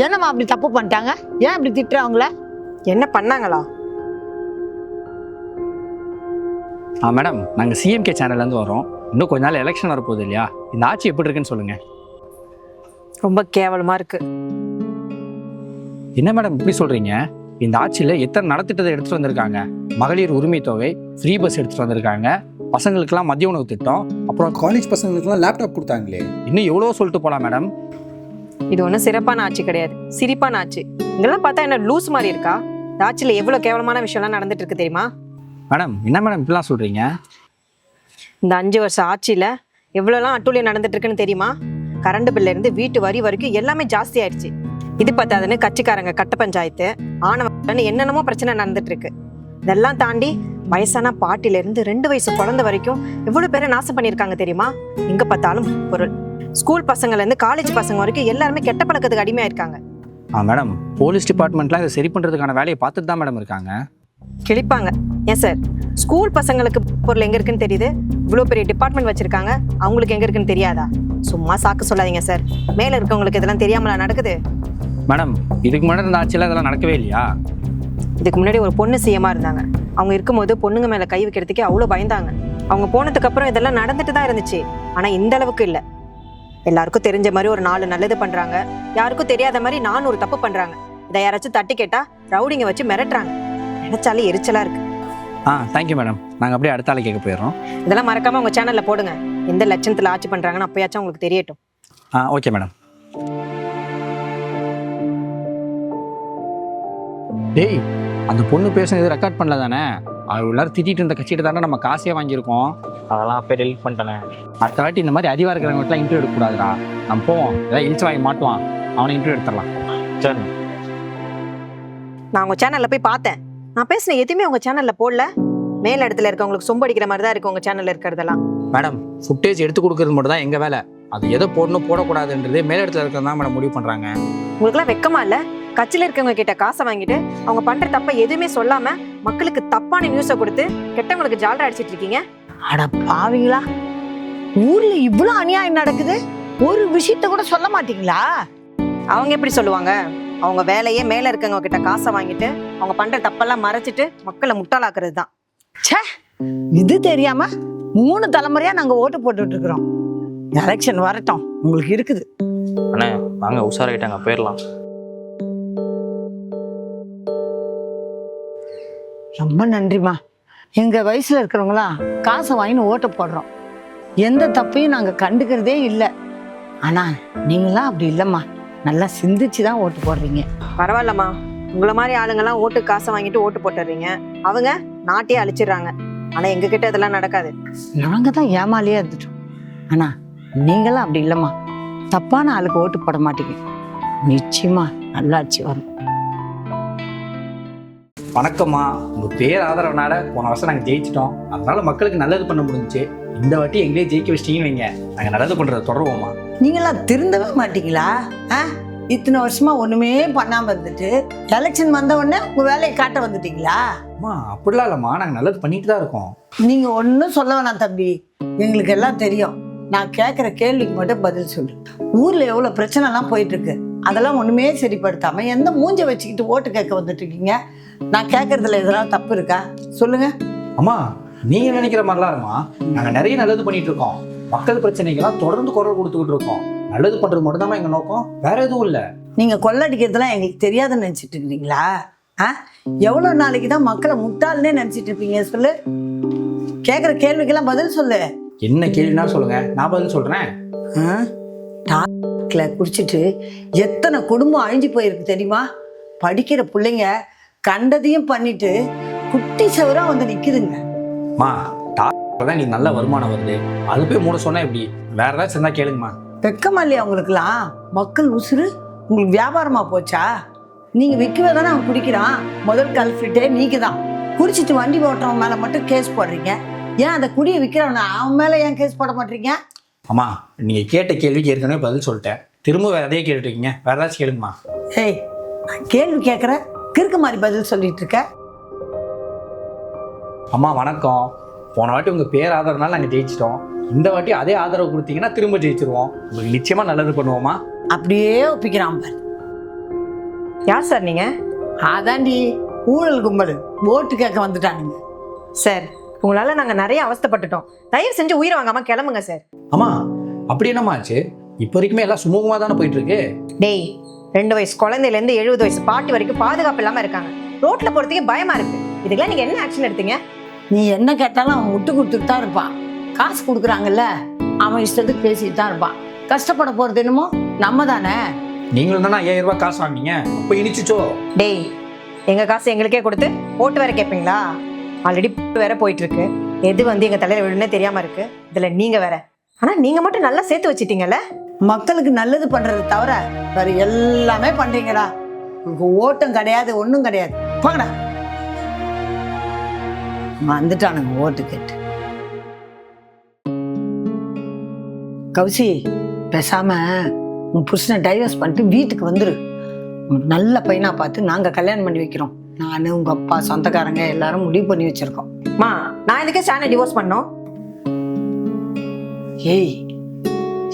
என்னம்மா அப்படி தப்பு பண்ணிட்டாங்க? ஏன் அப்படி திட்டுறாங்கள? என்ன பண்ணாங்களா? மேடம், நாங்கள் சிஎம்கே சேனல்லேருந்து வரோம். இன்னும் கொஞ்ச நாள் எலெக்ஷன் வரப்போகுது இல்லையா? இந்த ஆட்சி எப்படி இருக்குன்னு சொல்லுங்க. ரொம்ப கேவலமா இருக்கு. என்ன மேடம் இப்படி சொல்றீங்க? இந்த ஆட்சியில் எத்தனை நலத்திட்டத்தை எடுத்துட்டு வந்திருக்காங்க. மகளிர் உரிமை தொகை, ஃப்ரீ பஸ் எடுத்துட்டு வந்திருக்காங்க, பசங்களுக்கெல்லாம் மதிய உணவு திட்டம், அப்புறம் காலேஜ் பசங்களுக்குலாம் லேப்டாப் கொடுத்தாங்களே. இன்னும் எவ்வளோ சொல்லிட்டு போகலாம் மேடம். இது ஒன்றும் சிறப்பான ஆட்சி கிடையாது, சிரிப்பான ஆட்சி. இதெல்லாம் பார்த்தா என்ன லூஸ் மாதிரி இருக்கா? இந்த ஆட்சியில் எவ்வளோ கேவலமான விஷயம்லாம் நடந்துட்டு இருக்கு தெரியுமா? மேடம், என்ன மேடம் இப்படிலாம் சொல்றீங்க? இந்த 5 வருஷம் ஆட்சியில் எவ்வளோலாம் அட்டூழியம் நடந்துட்டு இருக்குன்னு தெரியுமா? கரண்ட் பில்ல இருந்து வீட்டு வரி வரைக்கும் எல்லாமே ஜாஸ்தி ஆயிடுச்சு. இது பார்த்தாதுன்னு கட்சிக்காரங்க கட்ட பஞ்சாயத்து ஆனவன்னு என்னென்னமோ பிரச்சனை நடந்துட்டு இருக்கு. இதெல்லாம் தாண்டி வயசான பாட்டில இருந்து 2 வயசு குழந்தை வரைக்கும் எவ்வளவு பேரை நாசம் பண்ணியிருக்காங்க தெரியுமா? எங்க பார்த்தாலும் பொருள். ஸ்கூல் பசங்கள்ல இருந்து காலேஜ் பசங்க வரைக்கும் எல்லாருமே கெட்ட பழக்கத்துக்கு அடிமையா இருக்காங்க. மேடம், போலீஸ் டிபார்ட்மெண்ட்லாம் இதை சரி பண்றதுக்கான வேலையை பார்த்துட்டு தான் மேடம் இருக்காங்க. கிழிப்பாங்க. ஏன் சார், ஸ்கூல் பசங்களுக்கு பொருள் எங்க இருக்குன்னு தெரியுது, இவ்வளோ பெரிய டிபார்ட்மெண்ட் வச்சிருக்காங்க, அவங்களுக்கு எங்க இருக்குன்னு தெரியாதா? சும்மா சாக்கு சொல்லாதீங்க சார். மேல இருக்கவங்களுக்கு இதெல்லாம் தெரியாமலா நடக்குது? மேடம், இதுக்கு முன்னாடி இருந்த ஆட்சியில் இதெல்லாம் நடக்கவே இல்லையா? இதுக்கு முன்னாடி ஒரு பொண்ணு சிஎம்மா இருந்தாங்க. அவங்க இருக்கும்போது பொண்ணுங்க மேல கை வைக்கிறதுக்கே அவ்வளோ பயந்தாங்க. அவங்க போனதுக்கு அப்புறம் இதெல்லாம் நடந்துட்டு தான் இருந்துச்சு. ஆனா இந்த அளவுக்கு இல்லை. எல்லாருக்கும் தெரிஞ்ச மாதிரி ஒரு 4 நல்லது பண்றாங்க, யாருக்கும் தெரியாத மாதிரி 400 தப்பு பண்றாங்க. இதை யாராச்சும் தட்டி கேட்டா ரவுடிங்க வச்சு மிரட்டுறாங்க. நினைச்சாலே எரிச்சலா இருக்கு. Thank you madam. நாங்கள் அப்படியே அடுத்த ஆளை கேட்க போயிடுறோம். இதெல்லாம் மறக்காம உங்க சேனல்ல போடுங்க. எந்த லட்சணத்துல ஆட்சி பண்றாங்கன்னு அப்பயாச்சும் உங்களுக்கு தெரியட்டும். Okay madam. டேய், அந்த பொண்ணு பேசுனது ரெக்கார்ட் பண்ணல தானே? அது எல்லாரும் திட்டிட்டு இருந்த கட்சிகிட்ட தானே நம்ம காசே வாங்கியிருக்கோம். அதெல்லாம் அப்போ டெலிட் பண்ணிட்டேனே. அடுத்த வாட்டி இந்த மாதிரி அதிகமாக இருக்கிறவங்களாம் இன்டர்வியூ எடுக்கக்கூடாதுடா. நம்ம போவோம், ஏதாவது இழிச்சு வாங்கி மாட்டுவான், அவனை இன்டர்வியூ எடுத்துடலாம். சரி, நான் உங்க சேனல்ல போய் பார்த்தேன். நான் பேசின எதுவுமே உங்க சேனல்ல போடல. மேல் இடத்துல இருக்கவங்களுக்கு சொம்பு அடிக்கிற மாதிரி தான் இருக்கு உங்க சேனல்ல இருக்கிறதெல்லாம். மேடம், ஃபுட்டேஜ் எடுத்து கொடுக்கறது மட்டும் தான் எங்கள் வேலை. அது எதை போடணும் போடக்கூடாதுன்றது மேல் இடத்துல இருக்கிறது தான் மேடம் முடிவு பண்ணுறாங்க. உங்களுக்குலாம் வெக்கமா இல்ல? கட்சியில இருக்கவங்க கிட்ட காசை வாங்கிட்டு அவங்க பண்ற தப்ப எதுவுமே சொல்லாம மக்களுக்கு தப்பான நியூஸை கொடுத்து கெட்டவங்களுக்கு ஜால்ரா அடிச்சிட்டு இருக்கீங்க. அட பாவீங்களா, ஊர்ல இவ்வளவு அநியாயம் நடக்குது, ஒரு விஷயத்த கூட சொல்ல மாட்டீங்களா? அவங்க எப்படி சொல்லுவாங்க? அவங்க வேலையே மேல இருக்கவங்க கிட்ட காசை வாங்கிட்டு அவங்க பண்ற தப்பெல்லாம் மறைச்சிட்டு மக்களை முட்டாளாக்குறது தான். ச்சே, இது தெரியாம 3 தலைமுறையா நாங்க ஓட்டு போட்டுட்டு இருக்கிறோம். எலெக்ஷன் வரட்டும், உங்களுக்கு இருக்குது. அண்ணே வாங்க, உஷாராயிட்டாங்க, போயிடலாம். ரொம்ப நன்றிமா. எங்கள் வயசில் இருக்கிறவங்களாம் காசை வாங்கின்னு ஓட்ட போடுறோம். எந்த தப்பையும் நாங்கள் கண்டுக்கிறதே இல்லை. ஆனால் நீங்களாம் அப்படி இல்லைம்மா, நல்லா சிந்திச்சு தான் ஓட்டு போடுறீங்க. பரவாயில்லம்மா, உங்களை மாதிரி ஆளுங்கெல்லாம் ஓட்டு காசை வாங்கிட்டு ஓட்டு போட்டுடுறீங்க. அவங்க நாட்டையே அழிச்சிடுறாங்க. ஆனால் எங்ககிட்ட இதெல்லாம் நடக்காது. நாங்கள் தான் ஏமாலியாக இருந்துட்டோம். ஆனால் நீங்களாம் அப்படி இல்லைம்மா, தப்பான ஆளுக்கு ஓட்டு போட மாட்டீங்க. நிச்சயமா நல்லாட்சி வரும். வணக்கம்மா. உங்கள் பேர் ஆதரவுனால போன வருஷம் நாங்கள் ஜெயிச்சிட்டோம். அதனால மக்களுக்கு நல்லது பண்ண முடிஞ்சுச்சு. இந்த வாட்டி எங்களே ஜெயிக்க வச்சிட்டீங்கன்னு வைங்க, நாங்கள் நல்லது பண்ணுறதை தொடருவோம்மா. நீங்களாம் திருந்தவே மாட்டீங்களா? இத்தனை வருஷமா ஒண்ணுமே பண்ணாம இருந்துட்டு எலெக்ஷன் வந்த உடனே உங்க வேலையை காட்ட வந்துட்டீங்களா? அம்மா அப்படிலாம் இல்லைம்மா, நாங்கள் நல்லது பண்ணிட்டு தான் இருக்கோம். நீங்க ஒன்றும் சொல்ல வேணாம் தம்பி, எங்களுக்கு எல்லாம் தெரியும். நான் கேட்குற கேள்விக்கு மட்டும் பதில் சொல்லு. ஊர்ல எவ்வளவு பிரச்சனைலாம் போயிட்டு இருக்கு, அதெல்லாம் ஒண்ணுமே சரிப்படுத்தாம எந்த மூஞ்ச வச்சுக்கிட்டு ஓட்டு கேட்க வந்துட்டு இருக்கீங்க? நான் கேட்கறதுல எதெல்லாம் தப்பு இருக்கா சொல்லுங்க. அம்மா நீங்க நினைக்கிற மாதிரிலாம் இருமா, நாங்கள் நிறைய நல்லது பண்ணிட்டு இருக்கோம். மக்கள் பிரச்சனைகள்லாம் தொடர்ந்து குரல் கொடுத்துக்கிட்டு இருக்கோம். நல்லது பண்றது மட்டும் தான் எங்க நோக்கம், வேற எதுவும் இல்லை. நீங்க கொள்ளடிக்கிறதுலாம் எங்களுக்கு தெரியாதுன்னு நினைச்சிட்டு இருக்கீங்களா? எவ்வளவு நாளைக்கு தான் மக்களை முட்டாள்னே நினைச்சிட்டு இருப்பீங்க? சொல்லு, கேட்குற கேள்விக்கெல்லாம் பதில் சொல்லு. என்ன கேள்வினா சொல்லுங்க, நான் பதில் சொல்றேன். குடிச்சிட்டு எத்தனை குடும்பம் அழிஞ்சு போயிருக்கு தெரியுமா? படிக்கிற பிள்ளைங்க கண்டதையும் பண்ணிட்டு குட்டி சவரா வந்து நிக்குதுங்க. மா தான் நீ நல்ல வருமானம் வருது, அது போய் மூட சொன்னா எப்படி? வேற ஏதாச்சும் இருந்தா கேளுங்கம்மா. வெக்கமா இல்லையா உங்களுக்குலாம்? மக்கள் உசுறு உங்களுக்கு வியாபாரமா போச்சா? நீங்க விற்கவே தானே அவன் குடிக்கிறான். முதல் கல்ஃபிட்டே நீங்க தான். குடிச்சிட்டு வண்டி ஓட்டுறவன் மேல மட்டும் கேஸ் போடுறீங்க. ஏன் அந்த குடியை விற்கிறவன அவன் மேல ஏன் கேஸ் போட மாட்டீங்க? அம்மா நீங்க கேட்ட கேள்விக்கு ஏற்கனவே பதில் சொல்லிட்டேன், திரும்ப வேற எதையே கேட்டுருக்கீங்க, வேற ஏதாச்சும் கேளுங்கம்மா. ஏய், நான் கேள்வி கேட்குற கிறுக்கு மாதிரி பதில் சொல்லிட்டு இருக்க. அம்மா வணக்கம். போன வாட்டி உங்க பேர் ஆதரவுனால நாங்கள் ஜெயிச்சிட்டோம். இந்த வாட்டி அதே ஆதரவு கொடுத்தீங்கன்னா திரும்ப ஜெயிச்சிருவோம். உங்களுக்கு நிச்சயமா நல்லது பண்ணுவோமா? அப்படியே ஒப்பிக்கிறான் பாரு. யார் சார் நீங்க? அதாண்டி ஊழல் கும்பல் ஓட்டு கேட்க வந்துட்டானுங்க. சார், உங்களால நாங்க நிறைய அவஸ்தைப்பட்டுட்டோம். தயவு செஞ்சு உயிரை வாங்காம கிளம்புங்க சார். அம்மா அப்படி என்னம்மா ஆச்சு? இப்போ வரைக்குமே எல்லாம் சுமூகமாக தானே போயிட்டு இருக்கு. டேய், 2 வயசு குழந்தையில இருந்து 70 வயசு பாட்டி வரைக்கும் பாதுகாப்பு இல்லாம இருக்காங்க. ரோட்ல போறதுக்கே பயமா இருக்கு. இதுக்கெல்லாம் நீங்க என்ன ஆக்ஷன் எடுத்தீங்க? நீ என்ன கேட்டாலும் அவன் விட்டு கொடுத்துட்டு தான் இருப்பான். காசு கொடுக்குறாங்கல்ல, அவன் இஷ்டத்துக்கு பேசிட்டு தான் இருப்பான். கஷ்டப்பட போறது என்னமோ நம்ம தானே. நீங்களும் தானே 5000 ரூபாய் காசு வாங்கினீங்க, அப்போ இனிச்சிச்சோ? டேய், எங்க காசு எங்களுக்கே கொடுத்து ஓட்டு வேற கேட்பீங்களா? ஆல்ரெடி வேற போயிட்டு இருக்கு. எது வந்து எங்க தலையில விழுன்னே தெரியாம இருக்கு. இதுல நீங்க வேற. ஆனா நீங்க மட்டும் நல்லா சேர்த்து வச்சிட்டீங்கல்ல. மக்களுக்கு நல்லது பண்றது தவிர வேற எல்லாமே பண்றீங்கடா. உங்களுக்கு ஓட்டம் கிடையாது, ஒன்றும் கிடையாது. போங்கடா. வந்துட்டானுங்க ஓட்டு கேட்டு. கௌசி, பேசாம உன் புருஷனை டைவர்ஸ் பண்ணிட்டு வீட்டுக்கு வந்துரு. நல்ல பையனா பார்த்து நாங்க கல்யாணம் பண்ணி வைக்கிறோம். நானு உங்க அப்பா சொந்தக்காரங்க எல்லாரும் முடிவு பண்ணி வச்சிருக்கோம். மா, நான் எதுக்கு ஷானை டிவோர்ஸ் பண்ணோம்? ஏய்,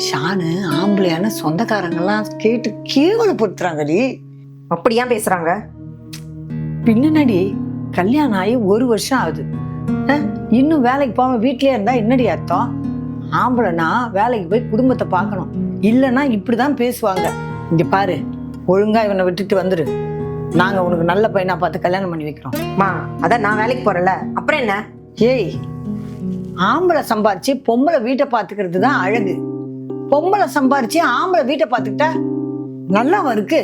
ஷானு ஆம்பளையான சொந்தக்காரங்கெல்லாம் கேட்டு கேவலப்படுத்துறாங்கடி. அப்படி ஏன் பேசுறாங்க? பின்னாடி கல்யாணம் ஆகி 1 வருஷம் ஆகுது. இன்னும் வேலைக்கு போகாம வீட்லயே இருந்தா என்னடி அர்த்தம்? ஆம்பளைனா வேலைக்கு போய் குடும்பத்தை பார்க்கணும், இல்லைன்னா இப்படிதான் பேசுவாங்க. இங்க பாரு, ஒழுங்கா இவனை விட்டுட்டு வந்துரு. நாங்க உனக்கு நல்ல பையனா பார்த்து கல்யாணம் பண்ணி வைக்கிறோம். மா, அதான் நான் வேலைக்கு போறல, அப்புறம் என்ன? ஏய், ஆம்பளை சம்பாரிச்சு பொம்பளை வீட்டை பார்த்துக்கிறது தான் அழகு. பொம்பளை சம்பாரிச்சு ஆம்பளை வீட்டை பார்த்துக்கிட்டா நல்லா இருக்கு.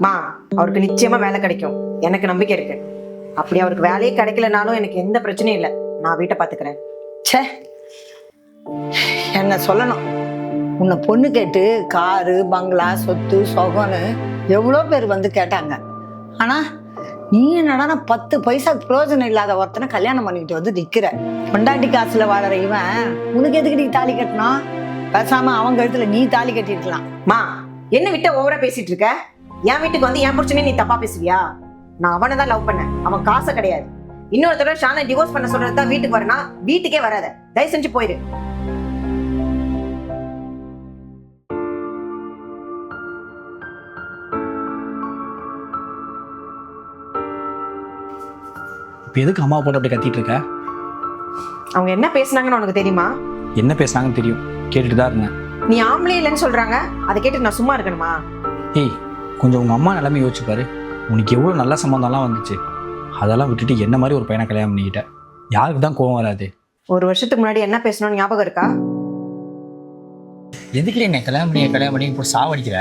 மா, அவருக்கு நிச்சயமா வேலை கிடைக்கும், எனக்கு நம்பிக்கை இருக்கு. அப்படி அவருக்கு வேலையே கிடைக்கலனாலும் எனக்கு எந்த பிரச்சனையும் இல்லை. நான் வீட்டை பார்த்துக்கிறேன். ச்சே, என்ன சொல்லணும்? உன்னை பொண்ணு கேட்டு காரு பங்களா சொத்து சொகன்னு எவ்வளோ பேர் வந்து கேட்டாங்க. ஆனா நீ என்னடா 10 பைசா பிரயோஜனம் இல்லாத ஒருத்தனை கல்யாணம் பண்ணிக்கிட்டு வந்து நிக்கிற. பொண்டாட்டி காசுல வாழற இவன் உனக்கு எதுக்கு நீ தாலி கட்டணும்? பேசாம அவன் கழுத்துல நீ தாலி கட்டிருக்கலாம். மா, என்ன விட்ட ஓவரா பேசிட்டு இருக்க? என் வீட்டுக்கு வந்து என் புருஷனே நீ தப்பா பேசுவியா? நான் அவனை தான் லவ் பண்ணேன், அவன் காசை கிடையாது. இன்னொரு தடவை ஷானை டிவோர்ஸ் பண்ண சொல்றது தான் வீட்டுக்கு வரனா, வீட்டுக்கே வராத. தயவு செஞ்சு போயிரு. இப்போ எதுக்கு அம்மா போட்டு அப்படி கத்திட்டு இருக்க? அவங்க என்ன பேசுனாங்கன்னு உனக்கு தெரியுமா? என்ன பேசுனாங்கன்னு தெரியும், கேட்டுட்டு தான் இருந்தேன். நீ ஆம்பளை இல்லைன்னு சொல்றாங்க, அதை கேட்டு நான் சும்மா இருக்கணுமா? ஏய், கொஞ்சம் உங்கள் அம்மா நிலைமை யோசிச்சு பாரு. உனக்கு எவ்வளோ நல்ல சம்பந்தம்லாம் வந்துச்சு, அதெல்லாம் விட்டுட்டு என்ன மாதிரி ஒரு பையனை கல்யாணம் பண்ணிக்கிட்ட. யாருக்கு தான் கோவம் வராது? ஒரு வருஷத்துக்கு முன்னாடி என்ன பேசணும்னு ஞாபகம் இருக்கா? எதுக்கு என்ன கல்யாணம் பண்ணி இப்போ சாவடிக்கிற?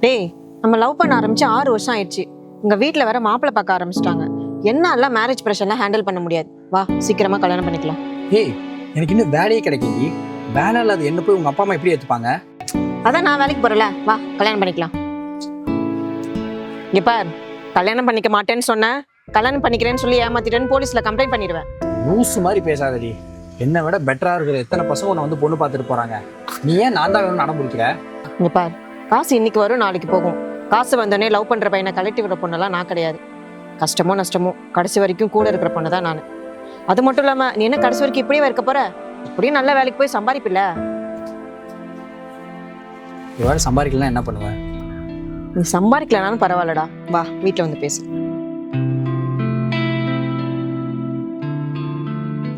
டேய், நம்ம லவ் பண்ண ஆரம்பிச்சு 6 வருஷம் ஆயிடுச்சு. உங்க வீட்டில் வேற மாப்பிள்ளை பார்க்க ஆரம்பிச்சிட்டாங்க. என்னால மேரேஜ் ப்ரெஷர்லாம் ஹேண்டில் பண்ண முடியாது. வா, சீக்கிரமா கல்யாணம் பண்ணிக்கலாம். ஏய், எனக்கு இன்னும் வேலையே கிடைக்கி. வேலை இல்லாத என்ன போய் உங்க அப்பா அம்மா எப்படி ஏற்றுப்பாங்க? அதான் நான் வேலைக்கு போறல, வா கல்யாணம் பண்ணிக்கலாம். இங்க பார், கல்யாணம் பண்ணிக்க மாட்டேன்னு சொன்னேன், கல்யாணம் பண்ணிக்கிறேன்னு சொல்லி ஏமாத்திட்டேன்னு போலீஸ்ல கம்ப்ளைண்ட் பண்ணிடுவேன். லூசு மாதிரி பேசாதடி. என்னை விட பெட்டரா இருக்கிற எத்தனை பசங்க உன்னை வந்து பொண்ணு பார்த்துட்டு போறாங்க. நீ ஏன் நான் தான் வேணும்னு அடம்பிடிக்கிற? இங்க பார், காசு இன்னைக்கு வரும் நாளைக்கு போகும். காசு வந்தோடனே லவ் பண்ற பையனை கலட்டி விட பொண்ணெல்லாம் நான் கிடையாது. கஷ்டமோ நஷ்டமோ கடைசி வரைக்கும் கூட இருக்கிற பொண்ணு தான் நான். அது மட்டும் இல்லாம நீ என்ன கடைசி வரைக்கும் இப்படியே இருக்க போற? இப்படியும் நல்ல வேலைக்கு போய் சம்பாதிப்பில்ல. இவ்வாறு சம்பாதிக்கலாம் என்ன பண்ணுவேன்? நீ சம்பாதிக்கலனாலும் பரவாயில்லடா, வா வீட்டில் வந்து பேசு.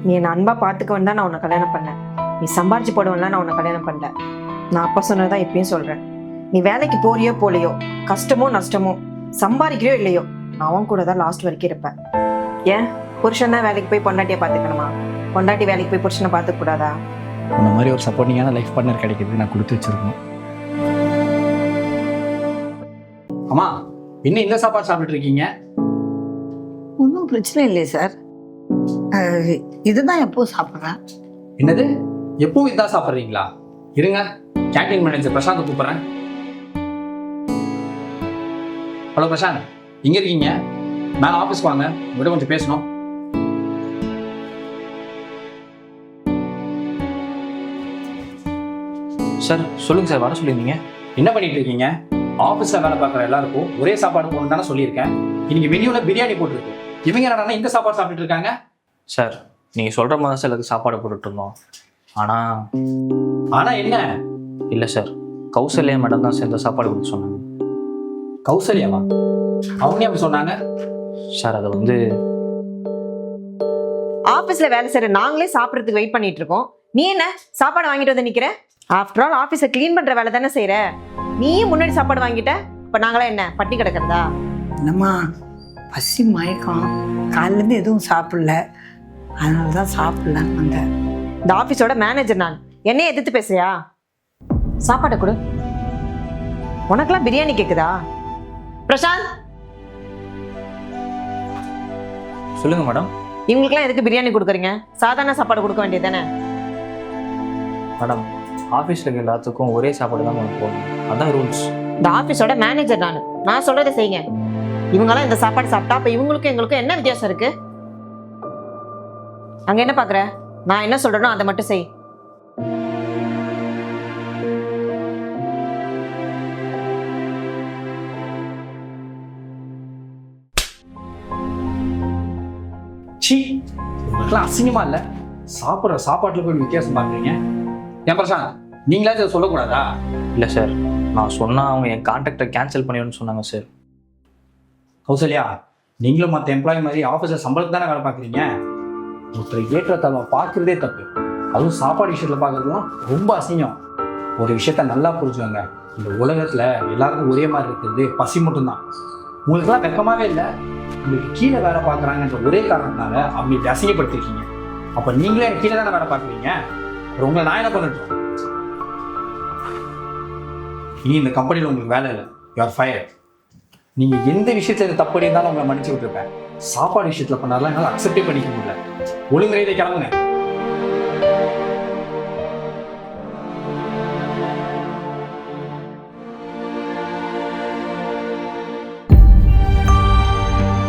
நீ என்ன அன்பா பார்த்துக்கவன் தான் நான் உன்னை கல்யாணம் பண்ணேன். நீ சம்பாரிச்சு போடுவன்லாம் நான் உன்னை கல்யாணம் பண்ணல. நான் அப்பா சொன்னதான் இப்பயும் சொல்றேன். நீ வேலைக்கு போறியோ போலையோ, கஷ்டமோ நஷ்டமோ, சம்பாதிக்கிறியோ இல்லையோ, நான் அவன் கூட தான் லாஸ்ட் வரைக்கும் இருப்பேன். ஏன் புருஷன் தான் வேலைக்கு போய் பொண்டாட்டியை பார்த்துக்கணுமா? பொண்டாட்டி வேலைக்கு போய் புருஷனை பார்த்துக்க கூடாதா? இந்த மாதிரி ஒரு சப்போர்ட்டிங்கான லைஃப் பார்ட்னர் கிடைக்கிறது நான் கொடுத்து வச்சிருக்கணும். அம்மா, இன்னும் இந்த சாப்பாடு சாப்பிட்டு இருக்கீங்க? ஒன்றும் பிரச்சனை இல்லையே சார். இதுதான் எப்போ சாப்பிட்றேன். என்னது, எப்பவும் இதான் சாப்பிட்றீங்களா? இருங்க, கேண்டீன் மேனேஜர் பிரசாந்த் கூப்பிட்றேன். ஹலோ பிரசாந்த், இங்கே இருக்கீங்க? மேலே ஆஃபீஸ்க்கு வாங்க, உங்கள்கிட்ட கொஞ்சம் பேசணும். சார் சொல்லுங்க சார், வர சொல்லியிருந்தீங்க. என்ன பண்ணிட்டு இருக்கீங்க? ஆஃபீஸில் வேலை பார்க்குற எல்லாருக்கும் ஒரே சாப்பாடு போகணும் தானே சொல்லியிருக்கேன். இன்னைக்கு மெனியூவில் பிரியாணி போட்டுருக்கு. இவங்க என்னன்னா இந்த சாப்பாடு சாப்பிட்டுட்டு இருக்காங்க. சார் நீங்கள் சொல்கிற மாதிரி சார் எனக்கு சாப்பாடு போட்டுட்டு இருந்தோம். ஆனால் என்ன? இல்லை சார், கௌசல்யா மேடம் தான் சார் இந்த சாப்பாடு கொடுக்க சொன்னாங்க. கௌசல்யாவா? அவங்க அப்படி சொன்னாங்க சார். அதை வந்து ஆபீஸ்ல வேலை செய்யற நாங்களே சாப்பிடறதுக்கு வெயிட் பண்ணிட்டு இருக்கோம். நீ என்ன சாப்பாடு வாங்கிட்டு வந்து நிக்கிற? ஆஃப்டர் ஆல் ஆபீஸை கிளீன் பண்ற வேலை தானே செய்யற. நீயும் முன்னாடி சாப்பாடு வாங்கிட்ட, இப்ப நாங்களே என்ன பட்டி கிடக்கிறதா? என்னம்மா பசி மயக்கம், காலிலேருந்து எதுவும் சாப்பிடல, அதனால தான் சாப்பிடலான்னு வந்தேன். இந்த ஆபீஸோட மேனேஜர் நான், என்னைய எதிர்த்து பேசுறியா? சாப்பாட்டை கொடு. உனக்கெல்லாம் பிரியாணி கேக்குதா? பிரசாந்த், சொல்லுங்க மேடம். இவங்களுக்குலாம் எதுக்கு பிரியாணி கொடுக்குறீங்க? சாதாரண சாப்பாடு கொடுக்க வேண்டியது தானே? மேடம், ஆஃபீஸில் இருக்க எல்லாத்துக்கும் ஒரே சாப்பாடு தான் உங்களுக்கு போகணும், அதான் ரூல்ஸ். இந்த ஆபீஸோட மேனேஜர் நான் சொல்றதை செய்யுங்க. இவங்கெல்லாம் இந்த சாப்பாடு சாப்பிட்டா அப்ப இவங்களுக்கும் எங்களுக்கும் என்ன வித்தியாசம் இருக்கு? அங்க என்ன பாக்குற? நான் என்ன சொல்றேனோ அதை மட்டும் செய். சீ, உங்களுக்குலாம் அசிங்கமா இல்லை? சாப்பிட்ற சாப்பாட்டில் போய் வித்தியாசம் பார்க்குறீங்க. ஏன் பிரசாந்த், நீங்களாச்சும் அதை சொல்லக்கூடாதா? இல்லை சார், நான் சொன்னால் அவங்க என் கான்ட்ராக்டை கேன்சல் பண்ணிடுன்னு சொன்னாங்க சார். கௌசல்யா, நீங்களும் மற்ற எம்ப்ளாயி மாதிரி ஆஃபீஸில் சம்பளத்துக்கு தானே வேலை பார்க்குறீங்க. ஒருத்தர் ஏற்றத்தாழ்வை பார்க்குறதே தப்பு, அதுவும் சாப்பாடு விஷயத்தில் பார்க்குறதுலாம் ரொம்ப அசிங்கம். ஒரு விஷயத்த நல்லா புரிஞ்சுக்கோங்க, இந்த உலகத்தில் எல்லாருக்கும் ஒரே மாதிரி இருக்கிறது பசி மட்டும்தான். உங்களுக்குலாம் வெக்கமாகவே இல்லை. உங்களுக்கு கீழே வேலை பார்க்குறாங்கன்ற ஒரே காரணத்தினால அவங்க இப்படி அசிங்கப்படுத்திருக்கீங்க. அப்போ நீங்களே எனக்கு கீழே தானே வேலை பார்க்குறீங்க. உங்களை நான் என்ன பண்ணிட்டோம்? இனி இந்த கம்பெனியில் உங்களுக்கு வேலை இல்லை, யூ ஆர் ஃபயர். நீங்கள் எந்த விஷயத்தில் இந்த தப்பு இருந்தாலும் உங்களை மன்னிச்சு விட்டுருப்பேன். சாப்பாடு விஷயத்தில் பண்ணாலும் என்னால் அக்செப்டே பண்ணிக்க முடியல. ஒழுங்குறை இதை கிளம்புங்க.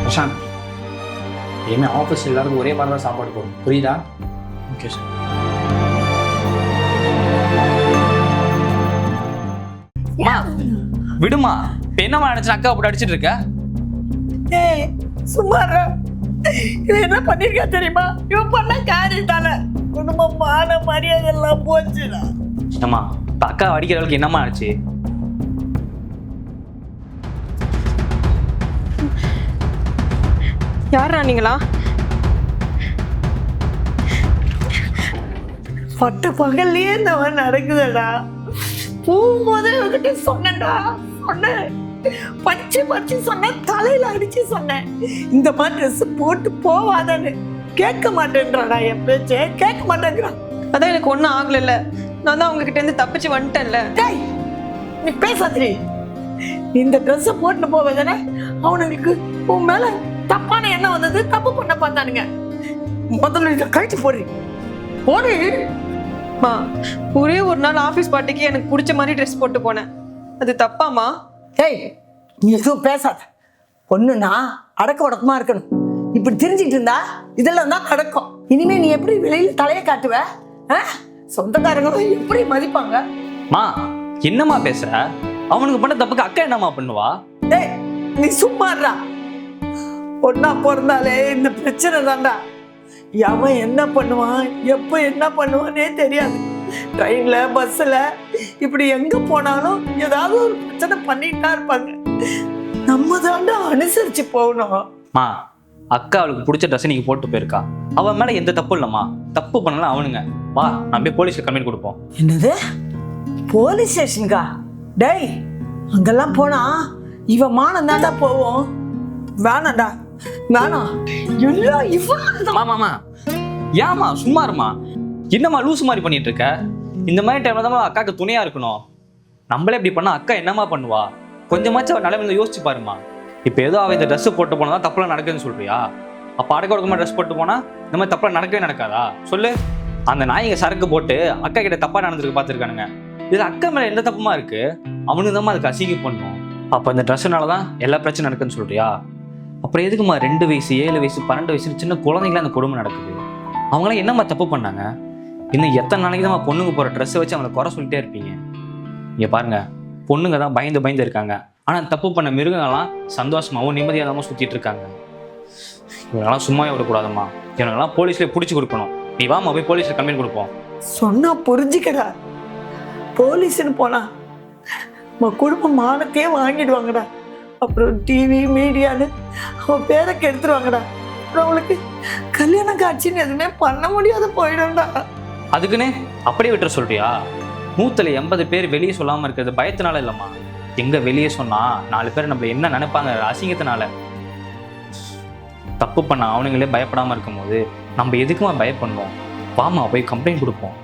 பிரசாந்த், இனிமேல் ஆஃபீஸில் எல்லாருக்கும் ஒரே மாதிரி தான் சாப்பாடு போடணும், புரியுதா? Okay sir. விடுமா, இப்போ என்னமா நினச்சி அக்கா போட்டு அடிச்சிட்டு இருக்க? ஏய் சும்மா இவன் என்ன பண்ணிருக்கா தெரியுமா? இவன் பண்ண காரியத்தால குடும்பம் மான மரியாதை எல்லாம் போச்சுடா. ஏம்மா, இப்போ அக்கா அடிக்கிற அளவுக்கு என்னம்மா ஆச்சு? யாரா நீங்களா? பட்ட பகல்லையே இந்த மாதிரி நடக்குதுடா. போகும்போதே இவகிட்ட சொன்னேன்டா, சொன்னேன், பச்சை சொன்னேன், தலையில அடிச்சு சொன்னேன், இந்த மாதிரி ட்ரெஸ் போட்டு போவாதன்னு. கேட்க மாட்டேன்றாடா, என் பேச்சே கேட்க மாட்டேங்கிறான். அதான் எனக்கு ஒன்றும் ஆகலைல்ல, நான் தான் உங்ககிட்ட இருந்து தப்பிச்சு வந்துட்டேன்ல. டேய், நீ பேசாதீ. இந்த ட்ரெஸ்ஸை போட்டு போவதானே அவனுங்களுக்கு உன் மேல தப்பான எண்ணம் வந்தது, தப்பு பண்ண பார்த்தானுங்க. முதல்ல இதை கழிச்சு போடு. மா, ஒரே ஒரு நாள் ஆஃபீஸ் பார்ட்டிக்கு எனக்கு பிடிச்ச மாதிரி ட்ரெஸ் போட்டு போனேன், அது தப்பாமா? ஏய், நீ எதுவும் பேசாத. பொண்ணுன்னா அடக்க உடக்கமா இருக்கணும். இப்படி தெரிஞ்சுட்டு இருந்தா இதெல்லாம் தான் நடக்கும். இனிமே நீ எப்படி வெளியில தலையை காட்டுவ? சொந்தக்காரங்களும் எப்படி மதிப்பாங்க? மா என்னம்மா பேசுற? அவனுக்கு பண்ண தப்புக்கு அக்கா என்னம்மா பண்ணுவா? ஏய், நீ சும்மாடுறா. பொண்ணா பிறந்தாலே இந்த பிரச்சனை தான்டா. அவன் என்ன பண்ணுவான், எப்போ என்ன பண்ணுவானே தெரியாது. ட்ரெயின்ல பஸ்ஸில் இப்படி எங்க போனாலும் ஏதாவது ஒரு பிரச்சனை பண்ணிட்டா இருப்பாங்க. நம்ம தாண்டா அனுசரிச்சு போகணும். மா அக்கா அவளுக்கு பிடிச்ச ட்ரெஸ் நீங்க போட்டு போயிருக்கா, அவன் மேல எந்த தப்பு இல்லம்மா. தப்பு பண்ணலாம் அவனுங்க. வா நம்ம போய் போலீஸ்ல கம்ப்ளைண்ட் கொடுப்போம். என்னது, போலீஸ் ஸ்டேஷனுக்கா? டேய், அங்கெல்லாம் போனா இவன் மானம் தாண்டா போவோம். வேணாண்டா, வேணாம். எல்லாம் இவன். மாமா ஏமா சும்மா இருமா, என்னம்மா லூசு மாதிரி பண்ணிட்டு இருக்க? இந்த மாதிரி டைம்ல தான் அக்காக்கு துணையா இருக்கணும். நம்மளே இப்படி பண்ணா அக்கா என்னமா பண்ணுவா? கொஞ்சமாச்சும் அவள் நிலைமையில யோசிச்சு பாருமா. இப்போ ஏதோ அவள் இந்த ட்ரெஸ் போட்டு போனா தான் தப்புலாம் நடக்குதுன்னு சொல்றியா? அப்போ அடக்க ஒடுக்கமா ட்ரெஸ் போட்டு போனா இந்த மாதிரி தப்புலாம் நடக்கவே நடக்காதா? சொல்லு. அந்த நாய்ங்க சரக்கு போட்டு அக்கா கிட்ட தப்பா நடந்துருக்கு பார்த்துருக்கானுங்க. இதுல அக்கா மேல எந்த தப்புமா இருக்கு? அவனுக்கு தான் அதுக்கு அசிங்க பண்ணும். அப்போ இந்த ட்ரெஸ்ஸுனால தான் எல்லா பிரச்சனையும் நடக்குதுன்னு சொல்றியா? அப்புறம் எதுக்குமா 2 வயசு 7 வயசு 12 வயசு சின்ன குழந்தைங்களாம் அந்த கொடுமை நடக்குது? அவங்களாம் என்னம்மா தப்பு பண்ணாங்க? இன்னும் எத்தனை நாளைக்கு தான் பொண்ணுங்க போகிற ட்ரெஸ்ஸை வச்சு அவங்களை குறை சொல்லிட்டே இருப்பீங்க? இங்கே பாருங்க, பொண்ணுங்க தான் பயந்து இருக்காங்க. ஆனால் தப்பு பண்ண மிருகங்கள்லாம் சந்தோஷமாகவும் நிம்மதியாக தான் சுற்றிட்டு இருக்காங்க. இவங்கெல்லாம் சும்மாவே விடக்கூடாதும்மா. இவங்கெல்லாம் போலீஸ்லேயே பிடிச்சி கொடுக்கணும். நீ வாமா போய் போலீஸில் கம்ப்ளைண்ட் கொடுப்போம். சொன்னா புரிஞ்சுக்கடா. போலீஸ்னு போனா நம்ம குடும்பம் மானத்தையே வாங்கிடுவாங்கடா. அப்புறம் டிவி மீடியான்னு அவன் பேரை கெடுத்துருவாங்கடா. அப்புறம் அவளுக்கு கல்யாண காட்சின்னு எதுவுமே பண்ண முடியாத போயிடும்டா. அதுக்குன்னு அப்படியே விட்டுற சொல்றியா? 180 பேர் வெளியே சொல்லாமல் இருக்கிறது பயத்தினால இல்லைம்மா. எங்கே வெளியே சொன்னா 4 பேர் நம்மள என்ன நினைப்பாங்க அசிங்கத்தினால. தப்பு பண்ண அவனுங்களே பயப்படாமல் இருக்கும்போது நம்ம எதுக்குமா பயப்படணும்? வாமா போய் கம்ப்ளைண்ட் கொடுப்போம்.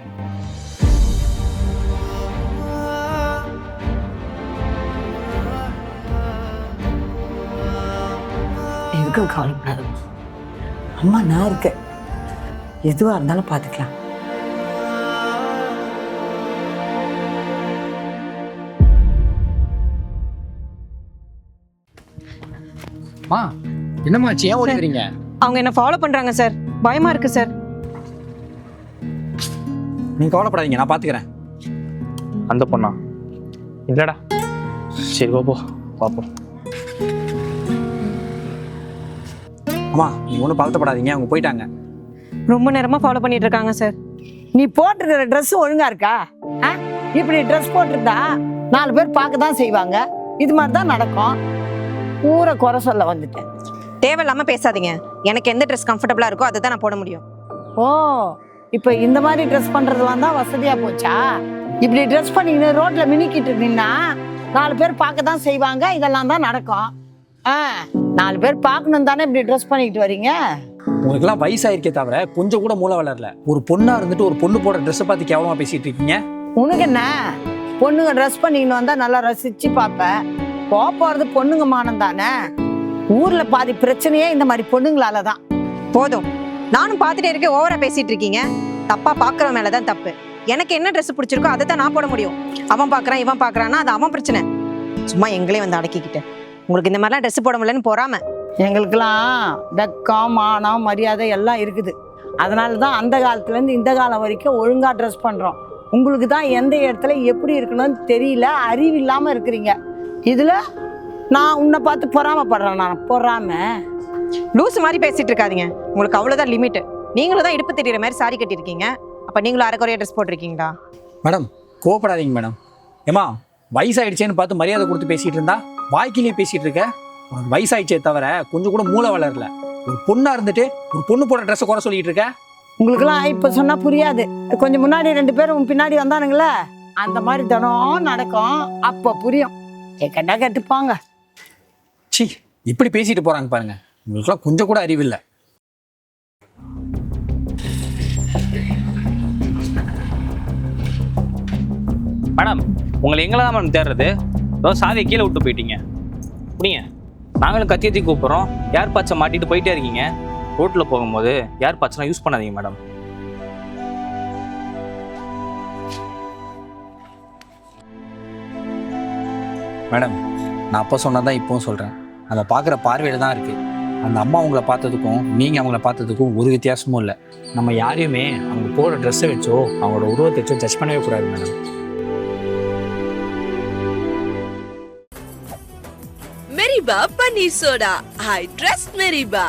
எதுக்கும் கவலைப்படாது. அம்மா நான் இருக்கேன். எதுவாக இருந்தாலும் பார்த்துக்கலாம். மா என்னமாச்சு, ஏன் ஓடிக்கிறீங்க? அவங்க என்ன ஃபாலோ பண்றாங்க சார், பயமா இருக்கு சார். நீங்க கவலைப்படாதீங்க, நான் பாத்துக்கிறேன். அந்த பொண்ணா? இல்லடா. சரி போ பாப்போம். அம்மா நீங்க ஒன்றும் பதட்டப்படாதீங்க, அவங்க போயிட்டாங்க. ரொம்ப நேரமா ஃபாலோ பண்ணிட்டு இருக்காங்க சார். நீ போட்டிருக்கிற ட்ரெஸ் ஒழுங்கா இருக்கா? இப்படி ட்ரெஸ் போட்டிருந்தா 4 பேர் பார்க்க தான் செய்வாங்க. இது மாதிரி தான் நடக்கும். ஊரை குறை சொல்ல வந்துட்டேன். தேவையில்லாம பேசாதீங்க. எனக்கு எந்த ட்ரெஸ் கம்ஃபர்டபுளா இருக்கோ அதை தான் நான் போட முடியும். ஓ, இப்போ இந்த மாதிரி ட்ரெஸ் பண்றதுலாம் தான் வசதியா போச்சா? இப்படி ட்ரெஸ் பண்ணிக்கின்னு ரோட்ல மினிக்கிட்டு நின்னா 4 பேர் பார்க்க தான் செய்வாங்க. இதெல்லாம் தான் நடக்கும். 4 பேர் பார்க்கணும் தானே இப்படி ட்ரெஸ் பண்ணிக்கிட்டு வரீங்க. உங்களுக்குலாம் வயசாயிருக்கே தவிர கொஞ்சம் கூட மூளை வளரல. ஒரு பொண்ணா இருந்துட்டு ஒரு பொண்ணு போட ட்ரெஸ்ஸை பார்த்து கேவலமா பேசிட்டு இருக்கீங்க. உனக்கு என்ன, பொண்ணுங்க ட்ரெஸ் பண்ணிக்கின்னு வந்தா நல்லா ரசிச்சு பார்ப்பேன். போறது பொண்ணுங்க மானம் தானே. ஊர்ல பாதி பிரச்சனையே இந்த மாதிரி பொண்ணுங்களால தான். போதும், நானும் பார்த்துட்டே இருக்கேன். ஓவரா பேசிட்டு இருக்கீங்க. தப்பா பாக்குறவன் மேலதான் தப்பு. எனக்கு என்ன ட்ரெஸ் பிடிச்சிருக்கோ அதை தான் நான் போட முடியும். அவன் பாக்குறான் இவன் பாக்குறான்னா அது அவன் பிரச்சனை. சும்மா எங்களே வந்து அடக்கிக்கிட்டேன். உங்களுக்கு இந்த மாதிரிலாம் ட்ரெஸ் போட முடியலன்னு போறாம. எங்களுக்கெல்லாம் வெக்கம் மானம் மரியாதை எல்லாம் இருக்குது. அதனால தான் அந்த காலத்துலேருந்து இந்த காலம் வரைக்கும் ஒழுங்காக ட்ரெஸ் பண்ணுறோம். உங்களுக்கு தான் எந்த இடத்துல எப்படி இருக்கணும்னு தெரியல, அறிவு இல்லாமல் இருக்கிறீங்க. இதில் நான் உன்னை பார்த்து பொறாமப்படுறேன். நான் பொறாம லூஸ் மாதிரி பேசிட்டு இருக்காதீங்க. உங்களுக்கு அவ்வளோதான் லிமிட். நீங்களும் தான் இடுப்பு தெரியுற மாதிரி சாரி கட்டியிருக்கீங்க. அப்போ நீங்களும் அரைக்குறையா ட்ரெஸ் போட்டிருக்கீங்களா? மேடம் கோவப்படாதீங்க மேடம். ஏமா வயசாயிடுச்சேன்னு பார்த்து மரியாதை கொடுத்து பேசிட்டு இருந்தா வாய்க்கிலேயே பேசிட்டு இருக்க. உனக்கு வயசாயிடுச்சே தவிர கொஞ்சம் கூட மூளை வளரல. ஒரு பொண்ணா இருந்துட்டு ஒரு பொண்ணு போட ட்ரெஸ்ஸை குறை சொல்லிட்டு இருக்க. உங்களுக்குலாம் இப்போ சொன்னால் புரியாது. கொஞ்சம் முன்னாடி 2 பேரும் பின்னாடி வந்தானுங்களே, அந்த மாதிரி தினம் நடக்கும். அப்போ புரியும். கேட்டா கேட்டுப்பாங்க. சி இப்படி பேசிட்டு போறாங்க பாருங்க. உங்களுக்குலாம் கொஞ்சம் கூட அறிவு இல்லை. மேடம் உங்களை எங்களை தான் மேடம் தேடுறது. ஏதோ சாதியை கீழே விட்டு போயிட்டீங்க. புரியுங்க, நாங்களும் கத்தியத்தி கூப்பிட்றோம். ஏர் பாட்சை மாட்டிட்டு போயிட்டே இருக்கீங்க. ரோட்டில் போகும்போது ஏர் பாட்செலாம் யூஸ் பண்ணாதீங்க மேடம். மேடம், நான் அப்போ சொன்னதான் இப்போவும் சொல்கிறேன். நம்ம பார்க்குற பார்வையில் தான் இருக்குது. அந்த அம்மா அவங்கள பார்த்ததுக்கும் நீங்கள் அவங்கள பார்த்ததுக்கும் ஒரு வித்தியாசமும் இல்லை. நம்ம யாரையுமே அவங்க போடுற ட்ரெஸ்ஸை வச்சோ அவங்களோட உருவத்தை வச்சோ ஜட்ஜ் பண்ணவே கூடாது மேடம். மெரிபா பன்னீர் சோடா. I trust மெரிபா.